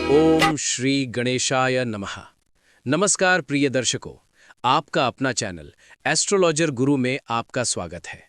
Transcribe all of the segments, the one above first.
ओम श्री गणेशाय नमः। नमस्कार प्रिय दर्शकों, आपका अपना चैनल एस्ट्रोलॉजर गुरु में आपका स्वागत है।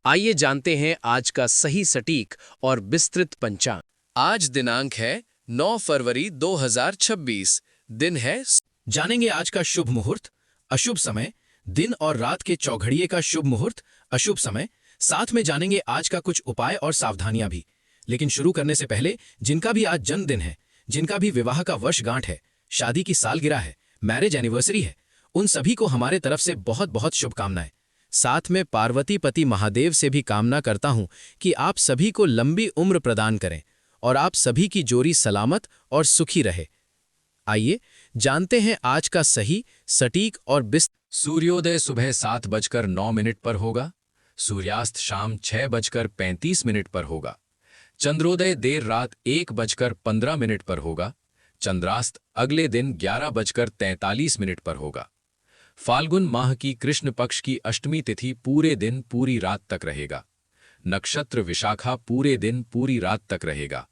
आइए जानते हैं आज का सही सटीक और विस्तृत पंचांग। आज दिनांक है 9 फरवरी 2026। दिन है, जानेंगे आज का शुभ मुहूर्त, अशुभ समय, दिन और रात के चौघड़िए का शुभ मुहूर्त, अशुभ समय, साथ में जानेंगे आज का कुछ उपाय और सावधानियां भी। लेकिन शुरू करने से पहले जिनका भी आज जन्मदिन है, जिनका भी विवाह का वर्षगांठ है, शादी की सालगिरह है, मैरिज एनिवर्सरी है, उन सभी को हमारे तरफ से बहुत बहुत शुभकामनाएं। साथ में पार्वती पति महादेव से भी कामना करता हूं कि आप सभी को लंबी उम्र प्रदान करें और आप सभी की जोड़ी सलामत और सुखी रहे। आइए जानते हैं आज का सही, सटीक और सूर्योदय सुबह 7:09 पर होगा। सूर्यास्त शाम 6:35 पर होगा। चंद्रोदय देर रात 1:15 पर होगा। चंद्रास्त अगले दिन 11:43 पर होगा। फाल्गुन माह की कृष्ण पक्ष की अष्टमी तिथि पूरे दिन पूरी रात तक रहेगा। नक्षत्र विशाखा पूरे दिन पूरी रात तक रहेगा।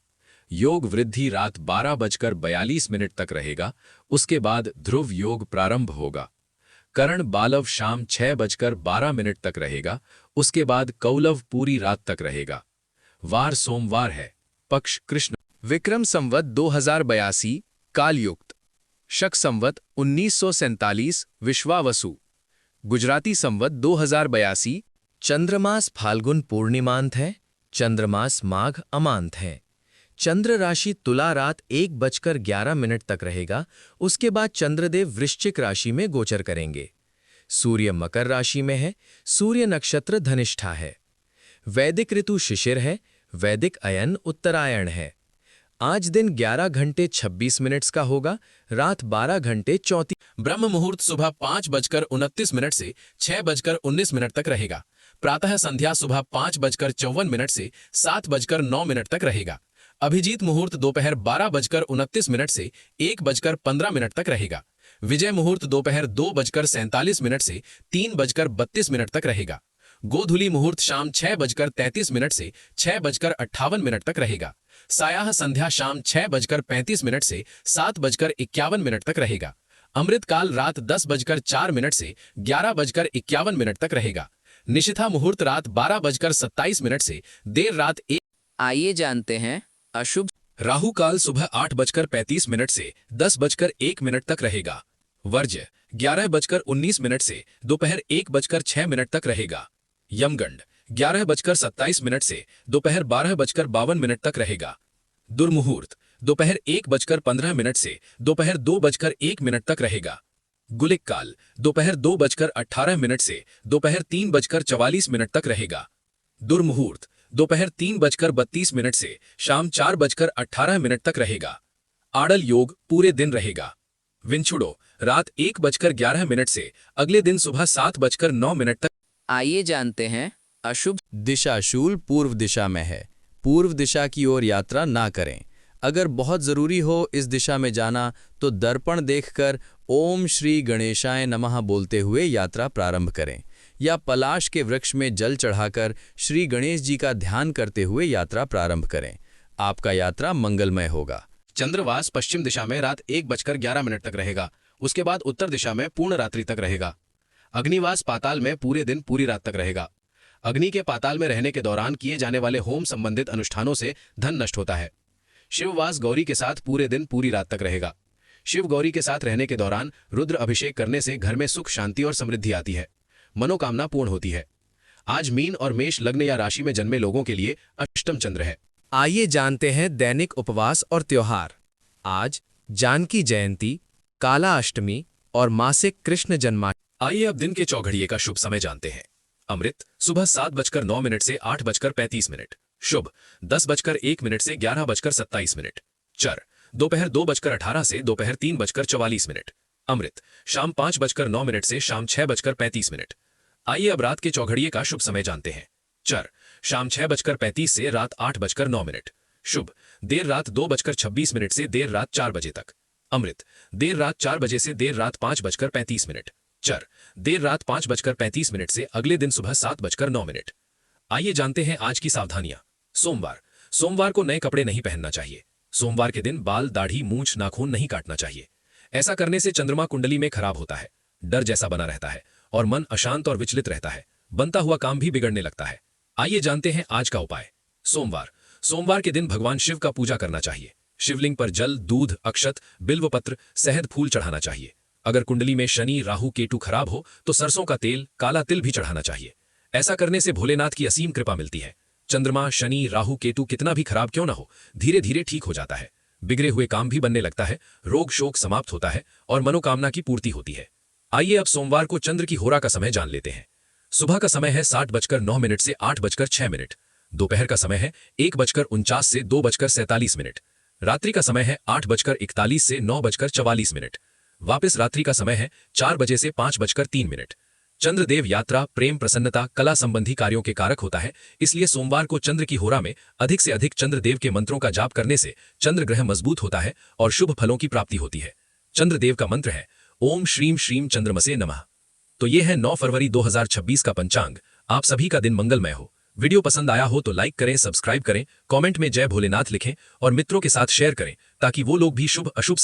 योग वृद्धि रात 12:42 तक रहेगा। उसके बाद ध्रुव योग प्रारंभ होगा। करण बालव शाम 6:12 तक रहेगा। उसके बाद कौलव पूरी रात तक रहेगा। वार सोमवार है। पक्ष कृष्ण। विक्रम संवत 2082 कालयुक्त। शक संवत 1947 विश्वावसु। गुजराती संवत 2082। चंद्रमास फाल्गुन पूर्णिमांत है। चंद्रमास माघ अमांत है। चंद्र राशि तुला रात 1:11 तक रहेगा। उसके बाद चंद्रदेव वृश्चिक राशि में गोचर करेंगे। सूर्य मकर राशि में है। सूर्य नक्षत्र धनिष्ठा है। वैदिक ऋतु शिशिर है। वैदिक अयन उत्तरायण है। आज दिन 11:26 का होगा। रात 12:34। ब्रह्म मुहूर्त सुबह 5:29 से 6:19 तक रहेगा। प्रातः संध्या सुबह 5:54 से 7:09 तक रहेगा। अभिजीत मुहूर्त दोपहर 12:29 से 1:15 तक रहेगा। विजय मुहूर्त दोपहर 2:47 से 3:32 तक रहेगा। गोधूली मुहूर्त शाम 6:33 से 6:58 तक रहेगा। सायाह संध्या शाम 6:35 से 7:51 तक रहेगा। अमृत काल रात 10:04 से 11:51 तक रहेगा। निशिथा मुहूर्त रात 12:27 से देर रात 1। आइए जानते हैं अशुभ। राहु काल सुबह 8:35 से 10:01 तक रहेगा। वर्ज्य 11:19 से दोपहर 1:06 तक रहेगा। यमगंड 11:27 से दोपहर 12:52 तक रहेगा। दुर्मुहूर्त दोपहर 1:15 से दोपहर 2:01 तक रहेगा। गुलिक काल दोपहर 2:18 से दोपहर 3:44 तक रहेगा। दुर्मुहूर्त दोपहर 3:32 से शाम 4:18 तक रहेगा। आड़ल योग पूरे दिन रहेगा। विंछुड़ो रात 1:11 से अगले दिन सुबह 7:09 तक। आइए जानते हैं अशुभ। दिशा शूल पूर्व दिशा में है। पूर्व दिशा की ओर यात्रा ना करें। अगर बहुत जरूरी हो इस दिशा में जाना तो दर्पण देखकर ओम श्री गणेशाय नमः बोलते हुए यात्रा प्रारंभ करें, या पलाश के वृक्ष में जल चढ़ाकर श्री गणेश जी का ध्यान करते हुए यात्रा प्रारंभ करें। आपका यात्रा मंगलमय होगा। चंद्रवास पश्चिम दिशा में रात 1:11 तक रहेगा। उसके बाद उत्तर दिशा में पूर्ण रात्रि तक रहेगा। अग्निवास पाताल में पूरे दिन पूरी रात तक रहेगा। अग्नि के पाताल में रहने के दौरान किए जाने वाले होम संबंधित अनुष्ठानों से धन नष्ट होता है। शिववास गौरी के साथ पूरे दिन पूरी रात तक रहेगा। शिव गौरी के साथ रहने के दौरान रुद्र अभिषेक करने से घर में सुख शांति और समृद्धि आती है, मनोकामना पूर्ण होती है। आज मीन और मेष लग्न या राशि में जन्मे लोगों के लिए अष्टम चंद्र है। आइए जानते हैं दैनिक उपवास और त्योहार। आज जानकी जयंती, काला अष्टमी और मासिक कृष्ण जन्माष्टमी। आइए अब दिन के चौघड़िए का शुभ समय जानते हैं। अमृत सुबह 7:09 से 8:35। शुभ 10:01 से 11:27। चर दोपहर 2:18 से दोपहर 3:44। अमृत शाम 5:09 से शाम 6:35। आइए अब रात के चौघड़िए का शुभ समय जानते हैं। चर शाम 6:35 से रात 8:09। शुभ देर रात 2:26 से देर रात 4 बजे तक। अमृत देर रात 4 बजे से देर रात 5:35। चर देर रात 5:35 से अगले दिन सुबह 7:09। आइए जानते हैं आज की सावधानियां। सोमवार को नए कपड़े नहीं पहनना चाहिए। सोमवार के दिन बाल, दाढ़ी, मूंछ, नाखून नहीं काटना चाहिए। ऐसा करने से चंद्रमा कुंडली में खराब होता है, डर जैसा बना रहता है और मन अशांत और विचलित रहता है। बनता हुआ काम भी बिगड़ने लगता है। आइए जानते हैं आज का उपाय। सोमवार के दिन भगवान शिव का पूजा करना चाहिए। शिवलिंग पर जल, दूध, अक्षत, बिल्वपत्र, शहद, फूल चढ़ाना चाहिए। अगर कुंडली में शनि, राहु, केतु खराब हो तो सरसों का तेल, काला तिल भी चढ़ाना चाहिए। ऐसा करने से भोलेनाथ की असीम कृपा मिलती है। चंद्रमा, शनि, राहु, केतु कितना भी खराब क्यों ना हो, धीरे धीरे ठीक हो जाता है। बिगड़े हुए काम भी बनने लगता है, रोग शोक समाप्त होता है और मनोकामना की पूर्ति होती है। आइए अब सोमवार को चंद्र की होरा का समय जान लेते हैं। सुबह का समय है 7:09 से 8:06। दोपहर का समय है 1:49 से 2:47। रात्रि का समय है 8:41 से 9:44। वापस रात्रि का समय है 4 बजे से 5:03। चंद्रदेव यात्रा, प्रेम, प्रसन्नता, कला संबंधी कार्यों के कारक होता है। इसलिए सोमवार को चंद्र की होरा में अधिक से अधिक चंद्रदेव के मंत्रों का जाप करने से चंद्र ग्रह मजबूत होता है और शुभ फलों की प्राप्ति होती है। चंद्रदेव का मंत्र है ओम श्रीम श्रीम चंद्रमसे नमः। तो ये है 9 फरवरी 2026 का पंचांग। आप सभी का दिन मंगलमय हो। वीडियो पसंद आया हो तो लाइक करें, सब्सक्राइब करें, कमेंट में जय भोलेनाथ लिखें और मित्रों के साथ शेयर करें ताकि वो लोग भी शुभ अशुभ